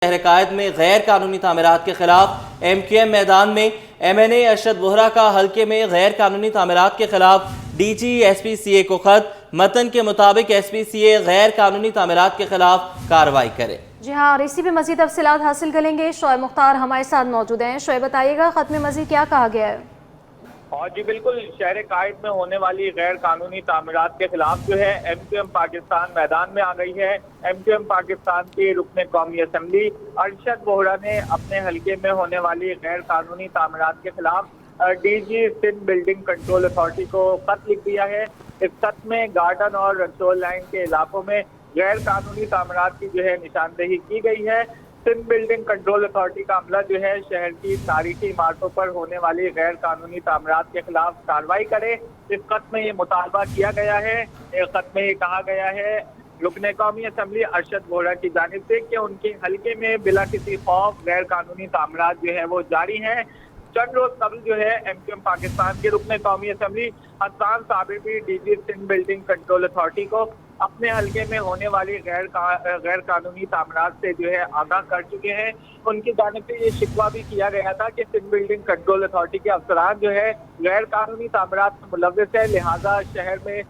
شہر قائد میں غیر قانونی تعمیرات کے خلاف ایم کیو ایم میدان میں ایم این اے ارشد ووہرا کا حلقے میں غیر قانونی تعمیرات کے خلاف ڈی جی ایس پی سی اے کو خط متن کے مطابق ایس پی سی اے غیر قانونی تعمیرات کے خلاف کارروائی کرے۔ جی ہاں، اور اسی پہ مزید تفصیلات حاصل کریں گے۔ شعیب مختار ہمارے ساتھ موجود ہیں۔ شعیب بتائیے گا خط میں مزید کیا کہا گیا ہے؟ جی بالکل، شہر قائد میں ہونے والی غیر قانونی تعمیرات کے خلاف جو ہے ایم کیو ایم پاکستان میدان میں آ گئی ہے۔ ایم کیو ایم پاکستان کی رکن قومی اسمبلی ارشد ووہرا نے اپنے حلقے میں ہونے والی غیر قانونی تعمیرات کے خلاف D G Sindh building control authority کو خط لکھ دیا ہے۔ اس خط میں گارڈن اور کنٹرول لائن کے علاقوں میں غیر قانونی تعمیرات کی جو ہے نشاندہی کی گئی ہے۔ سندھ بلڈنگ کنٹرول اتھارٹی کا عملہ جو ہے شہر کی تاریخی عمارتوں پر ہونے والی غیر قانونی تعمیرات کے خلاف کارروائی کرے۔ اس خط میں یہ مطالبہ کیا گیا ہے، اس خط میں یہ کہا گیا ہے رکن قومی اسمبلی ارشد ووہرا کی جانب سے کہ ان کے حلقے میں بلا کسی خوف غیر قانونی تعمیرات جو ہے وہ جاری ہیں۔ چند روز قبل جو ہے ایم کیو ایم پاکستان کے رکن قومی اسمبلی حسان صابر بھی D G Sindh building control authority کو اپنے حلقے میں ہونے والی غیر قانونی تعمیرات سے جو ہے آگاہ کر چکے ہیں۔ ان کی جانب سے یہ شکوہ بھی کیا گیا تھا کہ سندھ بلڈنگ کنٹرول اتھارٹی کے افسران جو ہے غیر قانونی تعمیرات میں ملوث ہے، لہٰذا شہر میں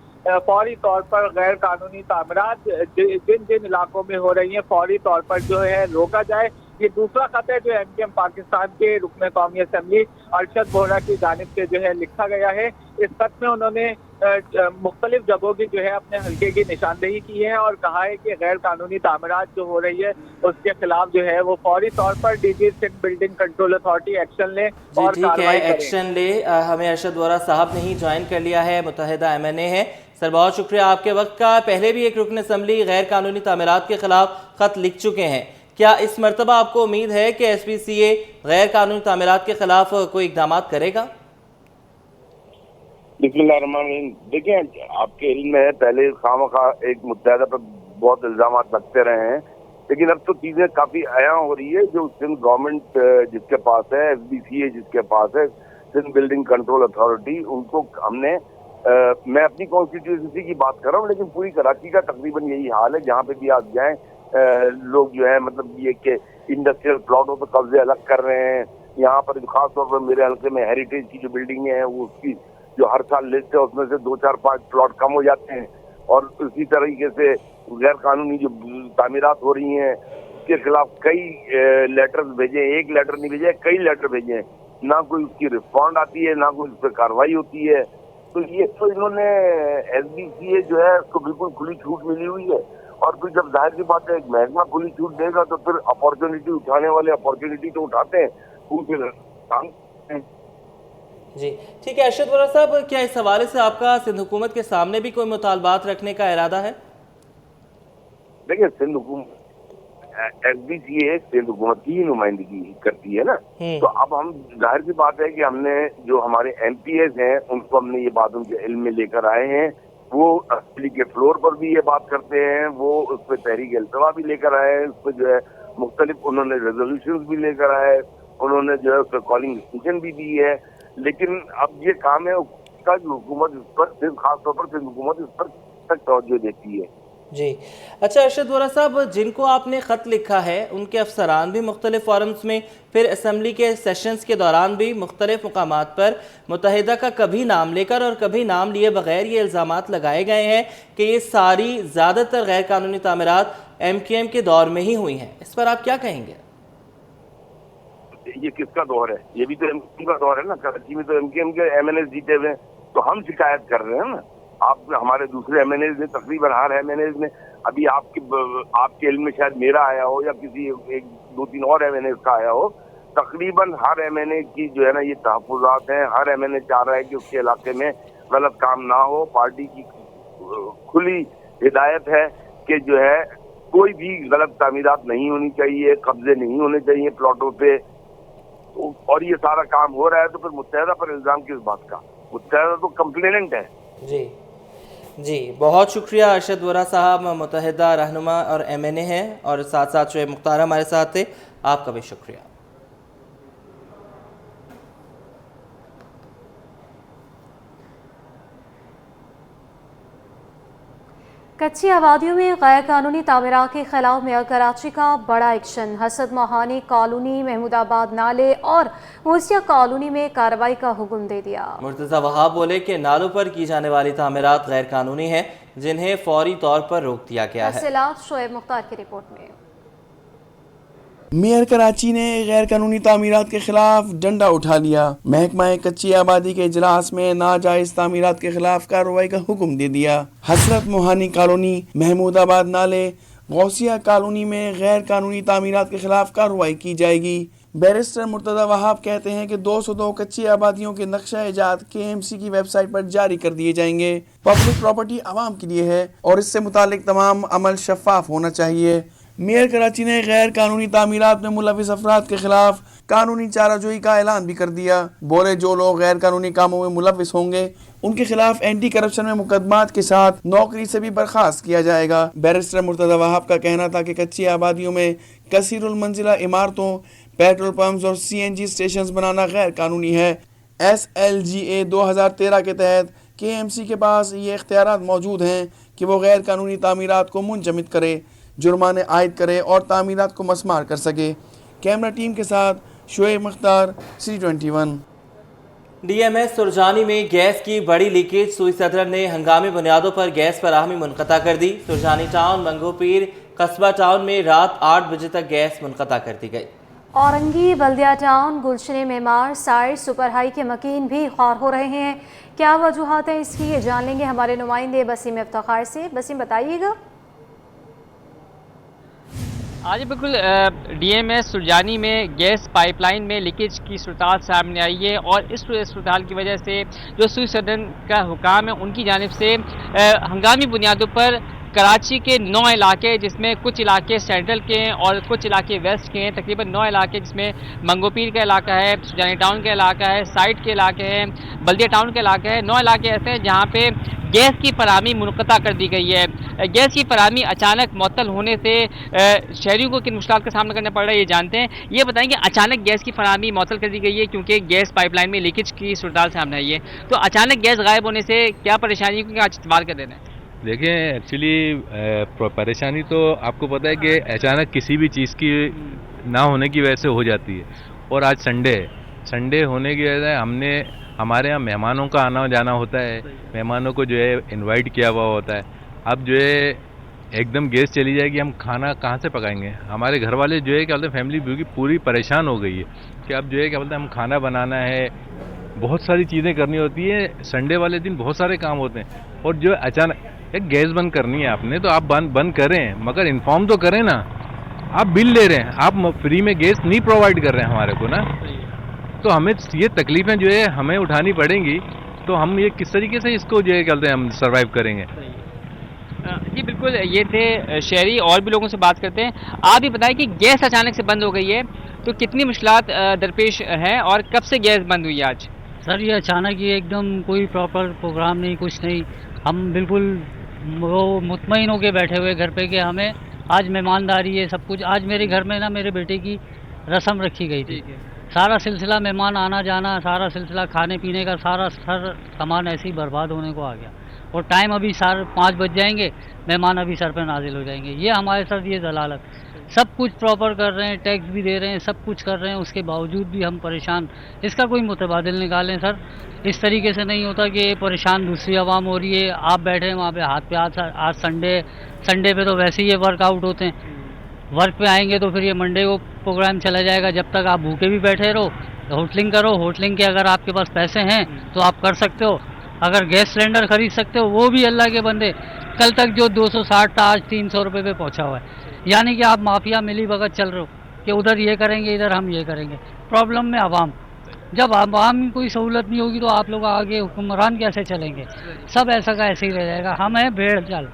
فوری طور پر غیر قانونی تعمیرات جن جن علاقوں میں ہو رہی ہیں فوری طور پر جو ہے روکا جائے۔ یہ دوسرا خط ہے جو ایم کیو ایم پاکستان کے رکن قومی اسمبلی ارشد ووہرا کی جانب سے جو ہے لکھا گیا ہے۔ اس خط میں انہوں نے مختلف جگہوں کی جو ہے اپنے حلقے کی نشاندہی کی ہے اور کہا ہے کہ غیر قانونی تعمیرات جو ہو رہی ہے اس کے خلاف جو ہے وہ فوری طور پر D G Sindh building control authority action لے اور کارروائی کرے۔ ایکشن لے۔ ہمیں ارشد ووہرا صاحب نے ہی جوائن کر لیا ہے، متحدہ ایم این اے ہے۔ سر بہت شکریہ آپ کے وقت کا۔ پہلے بھی ایک رکن اسمبلی غیر قانونی تعمیرات کے خلاف خط لکھ چکے ہیں، کیا اس مرتبہ آپ کو امید ہے کہ ایس پی سی اے غیر قانونی تعمیرات کے خلاف کوئی اقدامات کرے گا؟ بسم اللہ الرحمن الرحیم۔ دیکھیں، آپ کے علم میں ہے پہلے خواہ ایک متحدہ پر بہت الزامات لگتے رہے ہیں، لیکن اب تو چیزیں کافی عیاں ہو رہی ہے۔ جو سندھ گورنمنٹ جس کے پاس ہے، ایس بی سی اے جس کے پاس ہے، سندھ بلڈنگ کنٹرول اتھارٹی، ان کو ہم نے میں اپنی کانسٹیٹیوئنسی کی بات کر رہا ہوں، لیکن پوری کراچی کا تقریباً یہی حال ہے۔ جہاں پہ بھی آپ جائیں لوگ جو ہے مطلب یہ کہ انڈسٹریل پلاٹوں پہ قبضے الگ کر رہے ہیں۔ یہاں پر خاص طور پر میرے حلقے میں ہیریٹیج کی جو بلڈنگیں ہیں وہ اس کی جو ہر سال لسٹ ہے اس میں سے 2-4-5 پلاٹ کم ہو جاتے ہیں، اور اسی طریقے سے غیر قانونی جو تعمیرات ہو رہی ہیں اس کے خلاف کئی لیٹرز بھیجے، ایک لیٹر نہیں بھیجے، کئی لیٹر بھیجے ہیں، نہ کوئی اس کی رسپونڈ آتی ہے، نہ کوئی اس پہ کارروائی ہوتی ہے۔ تو یہ تو انہوں نے ایس بی سی اے جو ہے اس کو بالکل کھلی چھوٹ ملی ہوئی ہے، اور پھر جب ظاہر سی بات ہے ایک محکمہ کھلی چھوٹ دے گا تو پھر اپارچونیٹی اٹھانے والے اپارچونیٹی تو اٹھاتے ہیں، وہ پھر کام کرتے ہیں۔ جی ٹھیک ہے ارشد ووہرا صاحب، کیا اس حوالے سے آپ کا سندھ حکومت کے سامنے بھی کوئی مطالبات رکھنے کا ارادہ ہے؟ دیکھیں، سندھ حکومت ایس بی سی اے سندھ حکومت کی نمائندگی کرتی ہے نا، تو اب ہم ظاہر سی بات ہے کہ ہم نے جو ہمارے ایم پی ایز ہیں ان کو ہم نے یہ بات ان کے علم میں لے کر آئے ہیں، وہ اسمبلی کے فلور پر بھی یہ بات کرتے ہیں، وہ اس پہ تحریک التوا بھی لے کر آئے ہیں، اس پہ جو ہے مختلف انہوں نے ریزولوشنز بھی لے کر آئے، انہوں نے جو ہے اس پہ کالنگ اسٹیشن بھی دی ہے، لیکن اب یہ کام ہے کا جو حکومت اس پر خاص طور پر سندھ حکومت اس پر تک توجہ دیتی ہے۔ جی اچھا ارشد ووہرا صاحب، جن کو آپ نے خط لکھا ہے ان کے افسران بھی مختلف فورمز میں، پھر اسمبلی کے سیشنز کے دوران بھی مختلف مقامات پر متحدہ کا کبھی نام لے کر اور کبھی نام لیے بغیر یہ الزامات لگائے گئے ہیں کہ یہ ساری زیادہ تر غیر قانونی تعمیرات ایم کیو ایم کے دور میں ہی ہوئی ہیں، اس پر آپ کیا کہیں گے؟ یہ کس کا دور ہے؟ یہ بھی تو ایم کیو ایم کا دور ہے نا، کراچی میں تو ایم کیو ایم کے ایم این ایز جیتے ہوئے ہیں، تو ہم شکایت کر رہے ہیں نا۔ آپ ہمارے دوسرے ایم این ایز نے تقریباً ہر ایم این ایز نے، ابھی آپ کے علم میں شاید میرا آیا ہو یا کسی 1-2-3 اور ایم این ایز کا آیا ہو، تقریباً ہر ایم این اے کی جو ہے نا یہ تحفظات ہیں، ہر ایم این اے چاہ رہا ہے کہ اس کے علاقے میں غلط کام نہ ہو۔ پارٹی کی کھلی ہدایت ہے کہ جو ہے کوئی بھی غلط تعمیرات نہیں ہونی چاہیے، قبضے نہیں ہونے چاہیے پلاٹوں پہ، اور یہ سارا کام ہو رہا ہے، تو پھر متحدہ پر الزام کس بات کا؟ متحدہ تو کمپلیننٹ ہے۔ جی بہت شکریہ ارشد ووہرا صاحب، متحدہ رہنما اور ایم این اے ہیں، اور ساتھ ساتھ شعیب مختار ہمارے ساتھ تھے، آپ کا بھی شکریہ۔ कच्ची आबादियों में गैर कानूनी तामीरात के खिलाफ मेयर कराची का बड़ा एक्शन। हसद मोहानी कॉलोनी, महमूदाबाद नाले और मूसिया कॉलोनी में कार्रवाई का हुक्म दे दिया। मुर्तज़ा वहाब बोले कि नालों पर की जाने वाली तामीरात गैर कानूनी हैं, जिन्हें फौरी तौर पर रोक दिया गया है। तफसीलात शोएब मुख्तार की रिपोर्ट में। मेयर कराची ने गैर कानूनी तामीरात के खिलाफ डंडा उठा लिया। महकमा कच्ची आबादी के इजलास में नाजायज तामीरात के खिलाफ कार्रवाई का हुक्म दे दिया। हसरत मोहानी कॉलोनी, महमूदाबाद नाले, गौसिया कॉलोनी में गैर कानूनी तामीरात के खिलाफ कार्रवाई की जाएगी। बैरिस्टर मुर्तज़ा वहाब कहते हैं कि 202 कच्ची आबादियों के नक्शा इजाद KMC की वेबसाइट पर जारी कर दिए जाएंगे। पब्लिक प्रॉपर्टी आवाम के लिए है और इससे मुतालिक तमाम अमल शफाफ होना चाहिए। मेयर कराची ने गैर कानूनी तामीरात में मुलविस अफराद के खिलाफ कानूनी चाराजोई का ऐलान भी कर दिया। बोले जो लोग गैर कानूनी कामों में मुलविस होंगे उनके खिलाफ एंटी करप्शन में मुकदमात के साथ नौकरी से भी बर्खास्त किया जाएगा। बैरिस्टर मुर्तज़ा वहाब का कहना था कि कच्ची आबादियों में कसीरुल मंजिला इमारतों, पेट्रोल पंप्स और CNG स्टेशन बनाना गैर कानूनी है। SLGA 2013 के तहत KMC के पास ये इख्तियारात मौजूद हैं कि वो गैर कानूनी तामीरात को मुंजमद करे, जुर्माने आयद करे और तामीरात को मसमार कर सके। कैमरा टीम के साथ शोएब मुख्तार, C21। DMS सुरजानी में गैस की बड़ी लीकेज। सूई सदर ने हंगामी बुनियादों पर गैस फराहमी मुनक़ता कर दी। सुरजानी टाउन, मंगोपीर, कस्बा टाउन में रात 8 बजे तक गैस मुनक़ता कर दी गई। औरंगी, बल्दिया टाउन, गुलशन मेमार, साइड, सुपर हाई के मकीन भी ख़ार हो रहे हैं। क्या वजूहात हैं इसकी, ये जान लेंगे हमारे नुमाइंदे बसीम इफ्तिखार से। बसीम बताइएगा। आज बिल्कुल DMS सुरजानी में गैस पाइपलाइन में लीकेज की सूरत सामने आई है और इस सूरत की वजह से जो सूई सदर का हुकाम है उनकी जानिब से हंगामी बुनियादों पर कराची के 9 इलाके, जिसमें कुछ इलाके सेंट्रल के हैं और कुछ इलाके वेस्ट के हैं, तकरीबन 9 इलाके जिसमें मंगोपीर का इलाका है, सुरजानी टाउन का इलाका है, साइड के इलाके हैं, बल्दिया टाउन का इलाका है। 9 इलाके ऐसे हैं जहाँ पे गैस की फराहमी मुनक़ता कर दी गई है। गैस की फराहमी अचानक मुअत्तल होने से शहरियों को किन मुश्किलात का सामना करना पड़ रहा है ये जानते हैं। ये बताएंगे अचानक गैस की फराहमी मुअत्तल कर दी गई है क्योंकि गैस पाइपलाइन में लीकेज की सूरत सामने आई है, तो अचानक गैस गायब होने से क्या परेशानी, क्योंकि आज इतवार का दिन है। देखिए एक्चुअली परेशानी तो आपको पता है कि अचानक किसी भी चीज़ की ना होने की वजह से हो जाती है। और आज संडे होने की वजह से हमारे यहाँ मेहमानों का आना जाना होता है, मेहमानों को जो है इनवाइट किया हुआ होता है। अब जो है एकदम गैस चली जाएगी, हम खाना कहाँ से पकाएंगे। हमारे घर वाले जो है क्या बोलते हैं, फैमिली पूरी परेशान हो गई है कि अब जो है क्या बोलते हैं, हम खाना बनाना है, बहुत सारी चीज़ें करनी होती है। संडे वाले दिन बहुत सारे काम होते हैं और जो अचानक एक गैस बंद करनी है आपने, तो आप बंद करें, मगर इन्फॉर्म तो करें ना। आप बिल ले रहे हैं, आप फ्री में गैस नहीं प्रोवाइड कर रहे हैं हमारे को ना, तो हमें ये तकलीफें जो है हमें उठानी पड़ेंगी। तो हम ये किस तरीके से इसको जो है कहते हैं हम सर्वाइव करेंगे। जी बिल्कुल, ये थे शहरी, और भी लोगों से बात करते हैं। आप भी बताएं कि गैस अचानक से बंद हो गई है तो कितनी मुश्किलात दरपेश हैं और कब से गैस बंद हुई है आज? सर ये अचानक ही एकदम कोई प्रॉपर प्रोग्राम नहीं, कुछ नहीं। हम बिल्कुल वो मुतमईन होके बैठे हुए घर पे कि हमें आज मेहमानदारी है, सब कुछ। आज मेरे घर में ना मेरे बेटे की रस्म रखी गई थी। सारा सिलसिला मेहमान आना जाना, सारा सिलसिला खाने पीने का, सारा सामान ऐसे ही बर्बाद होने को आ गया। और टाइम अभी 5 बज जाएंगे, मेहमान अभी सर पे नाजिल हो जाएंगे। ये हमारे साथ ये जलालत। सब कुछ प्रॉपर कर रहे हैं, टैक्स भी दे रहे हैं, सब कुछ कर रहे हैं, उसके बावजूद भी हम परेशान। इसका कोई मुतबादिल निकालें सर। इस तरीके से नहीं होता कि परेशान दूसरी आवाम हो रही है, आप बैठे हैं वहाँ पे हाथ पे। आज संडे पे तो वैसे ही ये वर्कआउट होते हैं। वर्क पे आएंगे तो फिर ये मंडे को प्रोग्राम चला जाएगा। जब तक आप भूखे भी बैठे रहो, होटलिंग करो। होटलिंग के अगर आपके पास पैसे हैं तो आप कर सकते हो। अगर गैस सिलेंडर खरीद सकते हो, वो भी अल्लाह के बंदे। कल तक जो 260 था आज 300 रुपये पे पहुँचा हुआ है। यानी कि आप माफिया मिली भगत चल रहे हो कि उधर ये करेंगे, इधर हम ये करेंगे। प्रॉब्लम में आवाम, जब आवाम की कोई सहूलत नहीं होगी तो आप लोग आगे हुक्मरान कैसे चलेंगे? सब ऐसा का ऐसे ही रह जाएगा। हम हैं भेड़ चाल।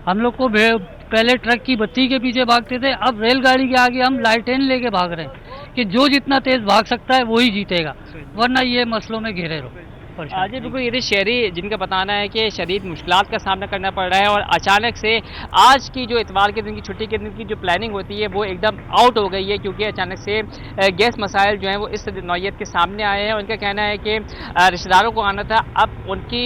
हम लोग को पहले ट्रक की बत्ती के पीछे भागते थे, अब रेलगाड़ी के आगे हम लाइटें लेके भाग रहे हैं कि जो जितना तेज़ भाग सकता है वही जीतेगा, वरना ये मसलों में घिरे रहो। परेशान। जी बिल्कुल, ये शहरी जिनका बताना है कि शदीद मुश्किलात का सामना करना पड़ रहा है और अचानक से आज की जो इतवार के दिन की छुट्टी के दिन की जो प्लानिंग होती है वो एकदम आउट हो गई है, क्योंकि अचानक से गैस मसाइल जो हैं वो इस नौयत के सामने आए हैं। उनका कहना है कि रिश्तेदारों को आना था, अब उनकी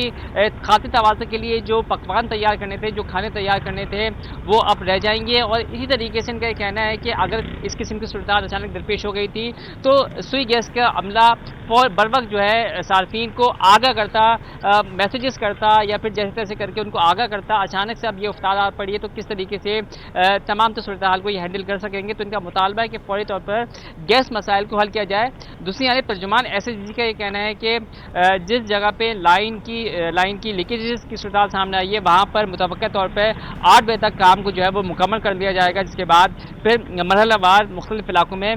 खातिर तवाज़ुन के लिए जो पकवान तैयार करने थे, जो खाने तैयार करने थे, वो अब रह जाएंगे। और इसी तरीके से इनका कहना है कि अगर इस किस्म की सूरत अचानक दरपेश हो गई थी तो सुई गैस का अमला बर वक्त जो है सार्फिन को आगाह करता, मैसेजेस करता या फिर जैसे तैसे करके उनको आगाह करता। अचानक से अब ये उफ्तार पड़ी है तो किस तरीके से तमाम तो सूरत हाल को ये हैंडल कर सकेंगे। तो इनका मुतालबा है कि फौरी तौर पर गैस मसाइल को हल किया जाए। दूसरी जानब तर्जुमान SSG का ये कहना है कि जिस जगह पे लाइन की लीकेजेस की सूरत सामने आई है वहाँ पर मुतवक्का तौर पर 8 बजे तक काम को जो है वो मुकम्मल कर दिया जाएगा, जिसके बाद फिर मरहलावार मुख्तलिफ इलाकों में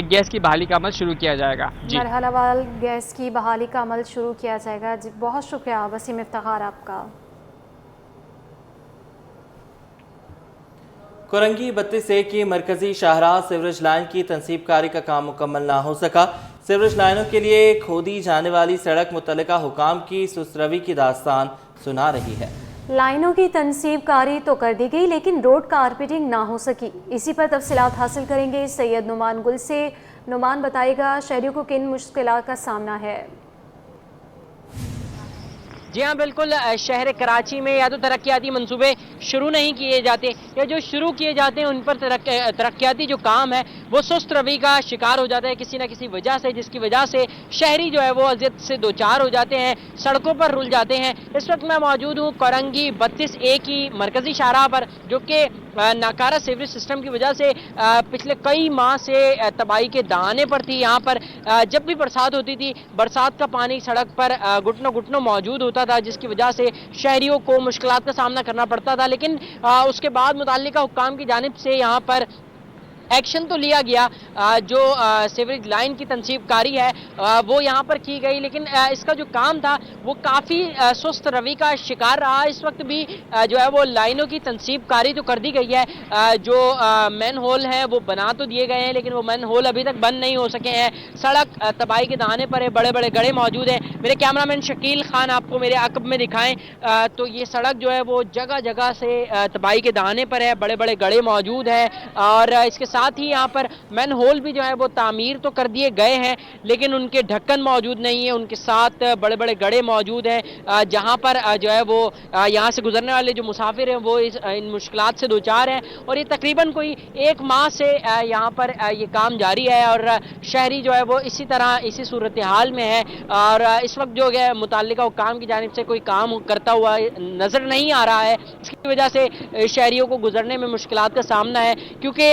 गैस की बहाली का अमल शुरू किया जाएगा। जी, मरहलावार गैस की बहाली का अमल शुरू किया जाएगा। जी, बहुत शुक्रिया वसीम इफ्तिखार आपका। कोरंगी 32A की मरकजी शाहराह सीवरेज लाइन की तनसीबकारी का काम मुकम्मल ना हो सका। सीवरेज लाइनों के लिए खोदी जाने वाली सड़क मुतल्लिका हुकाम की सुस्तरवी की दास्तान सुना रही है। लाइनों की तनसीबकारी तो कर दी गई लेकिन रोड कारपेटिंग ना हो सकी। इसी पर तफसीलात हासिल करेंगे सैयद नुमान गुल से। नुमान, बताएगा शहरियों को किन मुश्किलात का सामना है? जी हाँ बिल्कुल, शहर कराची में या तो तरक्याती मंसूबे शुरू नहीं किए जाते या जो शुरू किए जाते हैं उन पर तरक्याती जो काम है वो सुस्त रवि का शिकार हो जाता है किसी न किसी वजह से, जिसकी वजह से शहरी जो है वो अजियत से दो चार हो जाते हैं, सड़कों पर रुल जाते हैं। इस वक्त मैं मौजूद हूँ कोरंगी 32A की मरकजी शाहराह पर, जो कि नाकारा सीवरेज सिस्टम की वजह से पिछले कई माह से तबाही के दहाने पर थी। यहाँ पर जब भी बरसात होती थी, बरसात का पानी सड़क पर घुटनों घुटनों मौजूद होता था, जिसकी वजह से शहरियों को मुश्किलात का सामना करना पड़ता था। लेकिन उसके बाद मुताल्लिका हुक्काम की जानिब से यहाँ पर एक्शन तो लिया गया, जो सीवरेज लाइन की तनसीबकारी है वो यहाँ पर की गई, लेकिन इसका जो काम था वो काफ़ी सुस्त रवि का शिकार रहा। इस वक्त भी जो है वो लाइनों की तनसीबकारी तो कर दी गई है, जो मैन होल हैं वो बना तो दिए गए हैं, लेकिन वो मैन होल अभी तक बंद नहीं हो सके हैं। सड़क तबाही के दहाने पर है, बड़े बड़े गड्ढे मौजूद हैं। मेरे कैमरामैन शकील खान आपको मेरे अकब में दिखाएं तो ये सड़क जो है वो जगह जगह से तबाही के दहाने पर है, बड़े बड़े गड्ढे मौजूद हैं और इसके साथ ही यहाँ पर मैन होल भी जो है वो तामीर तो कर दिए गए हैं, लेकिन उनके ढक्कन मौजूद नहीं है। उनके साथ बड़े बड़े गड्ढे मौजूद हैं जहाँ पर जो है वो यहाँ से गुजरने वाले जो मुसाफिर हैं वो इन मुश्किलात से दो चार हैं। और ये तकरीबन कोई 1 माह से यहाँ पर ये काम जारी है और शहरी जो है वो इसी तरह इसी सूरत हाल में है और इस वक्त जो है मुताल्लिका हुक्काम की जानिब से कोई काम करता हुआ नजर नहीं आ रहा है। इसकी वजह से शहरियों को गुजरने में मुश्किलात का सामना है, क्योंकि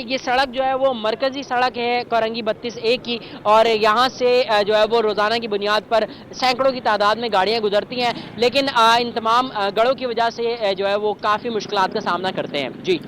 ये सड़क जो है वो मरकजी सड़क है कोरंगी 32A की और यहाँ से जो है वो रोज़ाना की बुनियाद पर सैकड़ों की तादाद में गाड़ियाँ गुजरती हैं, लेकिन इन तमाम गड़ों की वजह से जो है वो काफ़ी मुश्किलात का सामना करते हैं। जी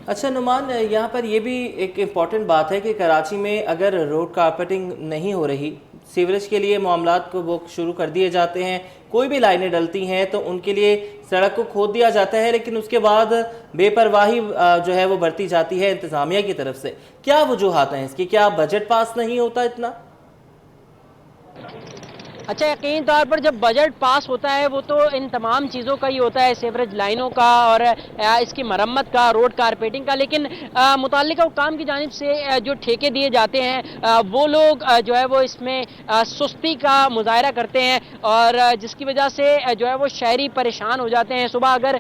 अच्छा नुमान, यहाँ पर ये भी एक इम्पॉर्टेंट बात है कि कराची में अगर रोड कारपेटिंग नहीं हो रही, सीवरेज के लिए मामलात को वो शुरू कर दिए जाते हैं, कोई भी लाइनें डलती हैं तो उनके लिए सड़क को खोद दिया जाता है, लेकिन उसके बाद बेपरवाही जो है वो बढ़ती जाती है इंतज़ामिया की तरफ से। क्या वजूहात हैं इसकी? क्या बजट पास नहीं होता इतना? अच्छा, यकीन तौर पर जब बजट पास होता है वो तो इन तमाम चीज़ों का ही होता है, सीवरेज लाइनों का और इसकी मरम्मत का, रोड कारपेटिंग का, लेकिन मुताल्लिका हुक्काम की जानिब से जो ठेके दिए जाते हैं वो लोग जो है वो इसमें सुस्ती का मुजाहरा करते हैं और जिसकी वजह से जो है वो शहरी परेशान हो जाते हैं। सुबह अगर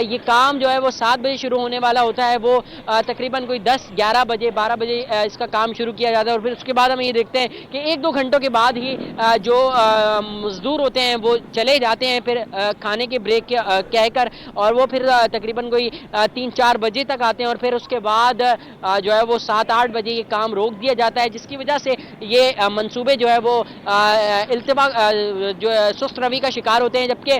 ये काम जो है वो 7 बजे शुरू होने वाला होता है, वो तकरीबन कोई 10, 11 बजे, 12 बजे इसका काम शुरू किया जाता है और फिर उसके बाद हम ये देखते हैं कि 1-2 घंटों के बाद ही जो मजदूर होते हैं वो चले जाते हैं फिर खाने के ब्रेक कहकर, और वो फिर तकरीबन कोई 3-4 बजे तक आते हैं और फिर उसके बाद जो है वो 7-8 बजे ये काम रोक दिया जाता है, जिसकी वजह से ये मंसूबे जो है वो इल्तिबा जो सुस्त रवि का शिकार होते हैं। जबकि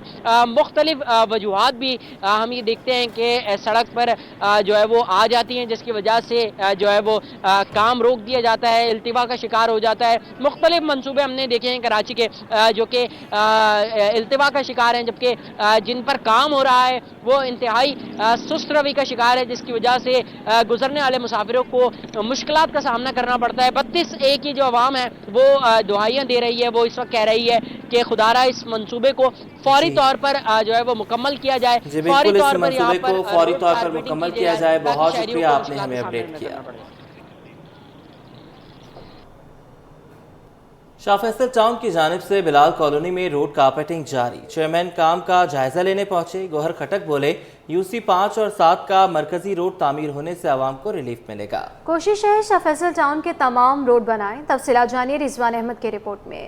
मुख्तलिफ वजूहात भी हम ये देखते हैं कि सड़क पर जो है वो आ जाती हैं, जिसकी वजह से जो है वो काम रोक दिया जाता है, इल्तिबा का शिकार हो जाता है। मुख्तलिफ मंसूबे हमने देखे हैं कराची के जो कि इल्तिबा का शिकार हैं, जबकि जिन पर काम हो रहा है वो इंतहाई सुस्त रवि का शिकार है, जिसकी वजह से गुजरने वाले मुसाफिरों को मुश्किलात का सामना करना पड़ता है। 32A की जो आवाम है वो दुआइयाँ दे रही है, वो इस वक्त कह रही है کہ خدارہ اس منصوبے کو فوری طور پر جو ہے وہ مکمل کیا جائے، فوری طور پر یہاں پر فوری طور پر مکمل کیا جائے۔ بہت شکریہ، آپ نے ہمیں اپڈیٹ کیا۔ شاہ فیصل ٹاؤن کی جانب سے بلال کالونی میں روڈ کارپیٹنگ جاری، چیئرمین کام کا جائزہ لینے پہنچے۔ گوہر کھٹک بولے UC 5 اور 7 کا مرکزی روڈ تعمیر ہونے سے عوام کو ریلیف ملے گا۔ کوشش ہے شاہ فیصل ٹاؤن کے تمام روڈ بنائیں۔ تفصیلات جانیے رضوان احمد کے رپورٹ میں۔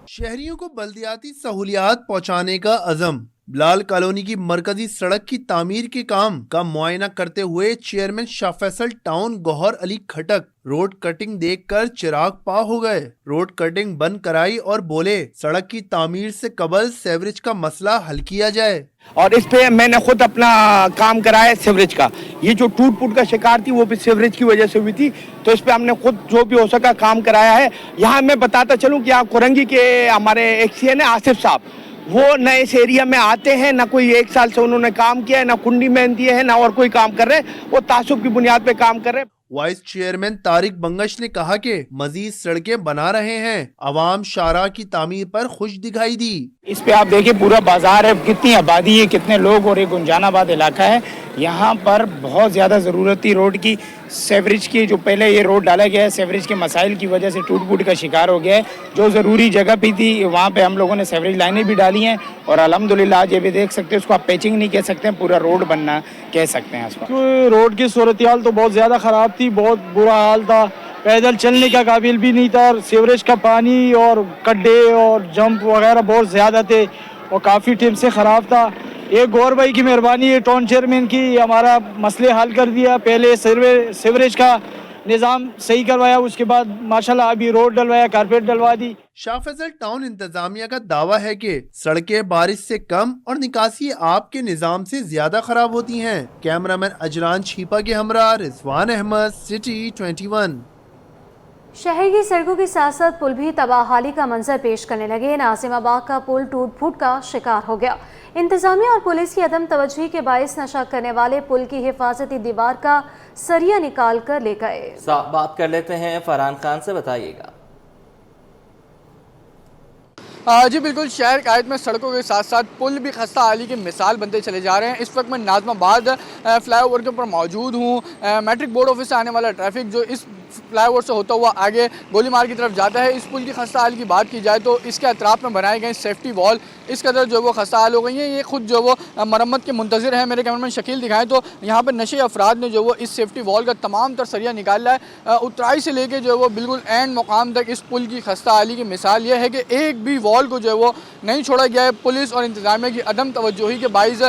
شہریوں کو بلدیاتی سہولیات پہنچانے کا عزم۔ بلال کالونی کی مرکزی سڑک کی تعمیر کے کام کا معائنہ کرتے ہوئے چیئرمین شاہ فیصل ٹاؤن گوہر علی کھٹک روڈ کٹنگ دیکھ کر چراغ پا ہو گئے۔ روڈ کٹنگ بند کرائی اور بولے سڑک کی تعمیر سے قبل سیوریج کا مسئلہ حل کیا جائے۔ اور اس پہ میں نے خود اپنا کام کرایا سیوریج کا، یہ جو ٹوٹ پوٹ کا شکار تھی وہ بھی سیوریج کی وجہ سے ہوئی تھی، تو اس پہ ہم نے خود جو بھی ہو سکا کام کرایا ہے۔ یہاں میں بتاتا چلوں کہ آپ کورنگی کے ہمارے ایک سی ہیں آصف صاحب، وہ نئے اس ایریا میں آتے ہیں، نہ کوئی 1 سال سے انہوں نے کام کیا ہے، نہ کنڈی میں دیے ہیں، نہ اور کوئی کام کر رہے، وہ تعصب کی بنیاد پہ کام کر رہے۔ وائس چیئرمین طارق بنگش نے کہا کہ مزید سڑکیں بنا رہے ہیں۔ عوام شاہراہ کی تعمیر پر خوش دکھائی دی۔ اس پہ آپ دیکھیں پورا بازار ہے، کتنی آبادی ہے، کتنے لوگ، اور یہ گنجان آباد علاقہ ہے۔ یہاں پر بہت زیادہ ضرورت تھی روڈ کی، سیوریج کی۔ جو پہلے یہ روڈ ڈالا گیا ہے سیوریج کے مسائل کی وجہ سے ٹوٹ پوٹ کا شکار ہو گیا ہے۔ جو ضروری جگہ پہ تھی وہاں پہ ہم لوگوں نے سیوریج لائنیں بھی ڈالی ہیں، اور الحمدللہ آج یہ بھی دیکھ سکتے ہیں، اس کو آپ پیچنگ نہیں کہہ سکتے ہیں، پورا روڈ بننا کہہ سکتے ہیں اس کو۔ روڈ کی صورتحال تو بہت زیادہ خراب تھی، بہت برا حال تھا، پیدل چلنے کا قابل بھی نہیں تھا، اور سیوریج کا پانی اور گڈھے اور جمپ وغیرہ بہت زیادہ تھے اور کافی ٹائم سے خراب تھا۔ یہ گور بھائی کی مہربانی ہے، ٹاؤن چیئرمین کی، ہمارا مسئلے حل کر دیا۔ پہلے سیوریج کا نظام صحیح کروایا، اس کے بعد ماشاءاللہ ابھی روڈ ڈلوایا، کارپیٹ ڈلوا دی۔ شاہ فیصل ٹاؤن انتظامیہ کا دعویٰ ہے کہ سڑکیں بارش سے کم اور نکاسی آب کے نظام سے زیادہ خراب ہوتی ہیں۔ کیمرامین اجران چھیپا کے ہمراہ رضوان احمد، سٹی 21۔ شہر کی سڑکوں کے ساتھ ساتھ پل بھی تباہ حالی کا منظر پیش کرنے لگے۔ ناظم آباد کا پل ٹوٹ پھوٹ کا شکار ہو گیا۔ انتظامیہ اور پولیس کی عدم توجہی کے باعث نشہ کرنے والے پل کی حفاظتی دیوار کا سریہ نکال کر لے گئے۔ بات کر لیتے ہیں فرحان خان سے، بتائیے گا۔ جی بالکل، شہر قائد میں سڑکوں کے ساتھ ساتھ پل بھی خستہ حالی کی مثال بنتے چلے جا رہے ہیں۔ اس وقت میں ناظم آباد فلائی اوور کے اوپر موجود ہوں۔ میٹرک بورڈ آفس سے آنے والا ٹریفک جو اس فلائی اوور سے ہوتا ہوا آگے گولی مار کی طرف جاتا ہے۔ اس پل کی خستہ حال کی بات کی جائے تو اس کے اطراف میں بنائے گئے سیفٹی وال اس قدر جو وہ خستہ حال ہو گئی ہیں، یہ خود جو وہ مرمت کے منتظر ہیں۔ میرے کیمرمین شکیل دکھائیں تو یہاں پر نشے افراد نے جو وہ اس سیفٹی وال کا تمام تر سریہ نکالا ہے۔ اترائی سے لے کے جو وہ بالکل اینڈ مقام تک اس پل کی خستہ حالی کی مثال یہ ہے کہ ایک بھی وال کو جو وہ نہیں چھوڑا گیا ہے۔ پولیس اور انتظامیہ کی عدم توجہی کے باعث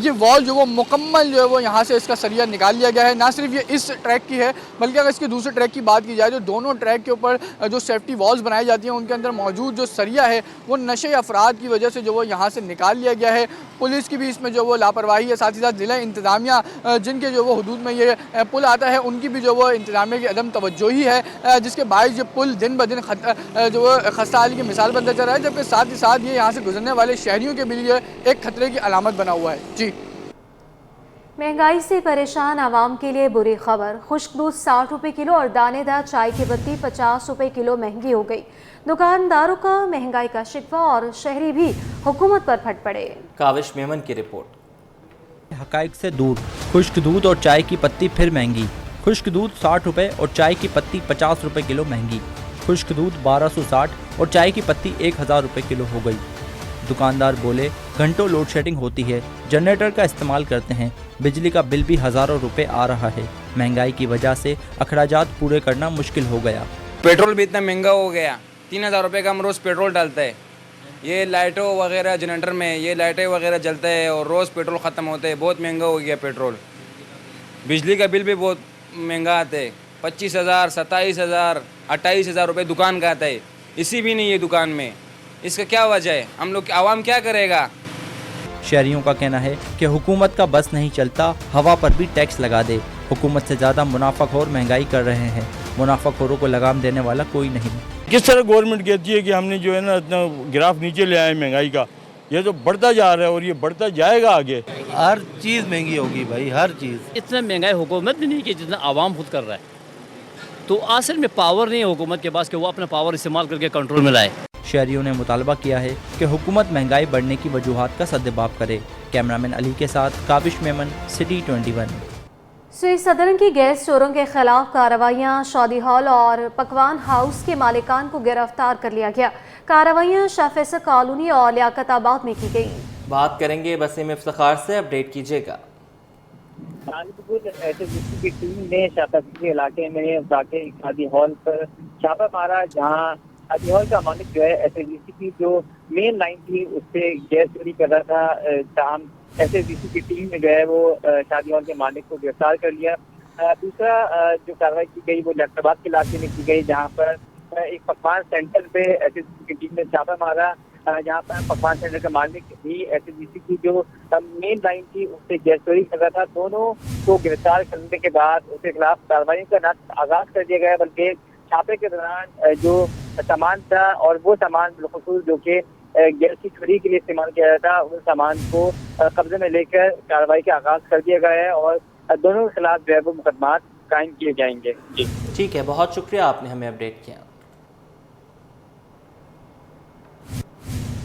یہ وال جو وہ مکمل جو ہے وہ یہاں سے اس کا سریہ نکال لیا گیا ہے۔ نہ صرف یہ اس ٹریک کی ہے بلکہ اگر اس کے دوسرے ٹریک کی بات کی جائے تو دونوں ٹریک کے اوپر جو سیفٹی والز بنائی جاتی ہیں ان کے اندر موجود جو سریہ ہے وہ نشے افراد کی وجہ سے جو وہ یہاں سے نکال لیا گیا ہے۔ پولیس کی بھی اس میں جو وہ لاپرواہی ہے، ساتھ ہی ساتھ ضلع انتظامیہ جن کے جو وہ حدود میں یہ پل آتا ہے ان کی بھی جو وہ انتظامیہ کی عدم توجہی ہے، جس کے باعث یہ پل دن بدن جو وہ خستہ حالی کی مثال بنتا چل رہا ہے، جبکہ ساتھ ہی ساتھ یہ یہاں سے گزرنے والے شہریوں کے لیے ایک خطرے کی علامت بنا ہوا ہے۔ جی، مہنگائی سے پریشان عوام کے لیے بری خبر۔ خشک دودھ 60 روپے کلو اور دانے دار چائے کی پتی 50 روپے کلو مہنگی ہو گئی۔ دکانداروں کا مہنگائی کا شکوہ اور شہری بھی حکومت پر پھٹ پڑے۔ کاوش میمن کی رپورٹ۔ حقائق سے دور، خشک دودھ اور چائے کی پتی پھر مہنگی۔ خشک دودھ 60 روپے اور چائے کی پتی 50 روپے کلو مہنگی۔ خشک دودھ 1260 اور چائے کی پتی 1000 روپے کلو ہو گئی۔ دکاندار بولے گھنٹوں لوڈ شیڈنگ ہوتی ہے، جنریٹر کا استعمال کرتے ہیں، بجلی کا بل بھی ہزاروں روپے آ رہا ہے۔ مہنگائی کی وجہ سے اخراجات پورے کرنا مشکل ہو گیا۔ پیٹرول بھی اتنا مہنگا ہو گیا، 3000 روپے کا ہم روز پیٹرول ڈالتا ہے۔ یہ لائٹوں وغیرہ جنریٹر میں یہ لائٹیں وغیرہ جلتا ہے اور روز پیٹرول ختم ہوتا ہے، بہت مہنگا ہو گیا پیٹرول۔ بجلی کا بل بھی بہت مہنگا آتا ہے، 25,000 27,000 28,000 روپے دکان کا آتا ہے، اسی بھی نہیں ہے دکان میں۔ اس کا کیا وجہ ہے؟ ہم لوگ عوام کیا کرے گا؟ شہریوں کا کہنا ہے کہ حکومت کا بس نہیں چلتا، ہوا پر بھی ٹیکس لگا دے۔ حکومت سے زیادہ منافع خور مہنگائی کر رہے ہیں، منافع خوروں کو لگام دینے والا کوئی نہیں۔ کس طرح گورنمنٹ کہتی ہے کہ ہم نے جو ہے نا اتنا گراف نیچے لے آئے مہنگائی کا، یہ تو بڑھتا جا رہا ہے اور یہ بڑھتا جائے گا آگے۔ ہر چیز مہنگی ہوگی بھائی، ہر چیز۔ اتنا مہنگائی حکومت بھی نہیں کی جتنا عوام خود کر رہا ہے، تو اصل میں پاور نہیں ہے حکومت کے پاس کہ وہ اپنا پاور استعمال کر کے کنٹرول میں لائے۔ शहरियों ने मुतालबा किया है कि हुकूमत महंगाई बढ़ने की वजूहात का सद्जवाब करे। कैमरामैन अली के साथ काबिश मेमन, सिटी 21। स्वीट सदन की गैस चोरों के खिलाफ कार्रवाइयाँ। शादी हॉल और पकवान हाउस के मालिकान को गिरफ्तार कर लिया गया। कार्रवाइयाँ शाह फैसल कॉलोनी और लियाकताबाद में की गई। बात करेंगे वसीम इफ्तिखार से, अपडेट कीजिएगा। एसएसबी की टीम ने शाह फैसल के इलाके में वाक़े शादी हॉल पर छापा मारा, जहां शादी हॉल का मालिक जो है एसएसबी की जो मेन लाइन थी उससे गैस चोरी कर रहा था। शाम एसएसबी की टीम ने जो है वो शादी हॉल के मालिक को गिरफ्तार कर लिया। दूसरा जो कार्रवाई की गई वो लियाकताबाद के इलाके में की गई, जहाँ पर एक पकवान सेंटर पे एसएसबी की टीम ने छापा मारा, जहाँ पर पकवान सेंटर का मालिक भी एसएसबी की जो मेन लाइन थी उससे गैस चोरी कर रहा था। दोनों को गिरफ्तार करने के बाद उसके खिलाफ कार्रवाई का न आगाज कर दिया गया, बल्कि छापे के दौरान जो सामान था और वो सामान बिलखुसूस जो कि गैस की चोरी के लिए इस्तेमाल किया जाता था, उस सामान को कब्जे में लेकर कार्रवाई का आगाज कर दिया गया है और दोनों के खिलाफ जो है वो मुकदमा कायम किए जाएंगे। जी ठीक है, बहुत शुक्रिया, आपने हमें अपडेट किया।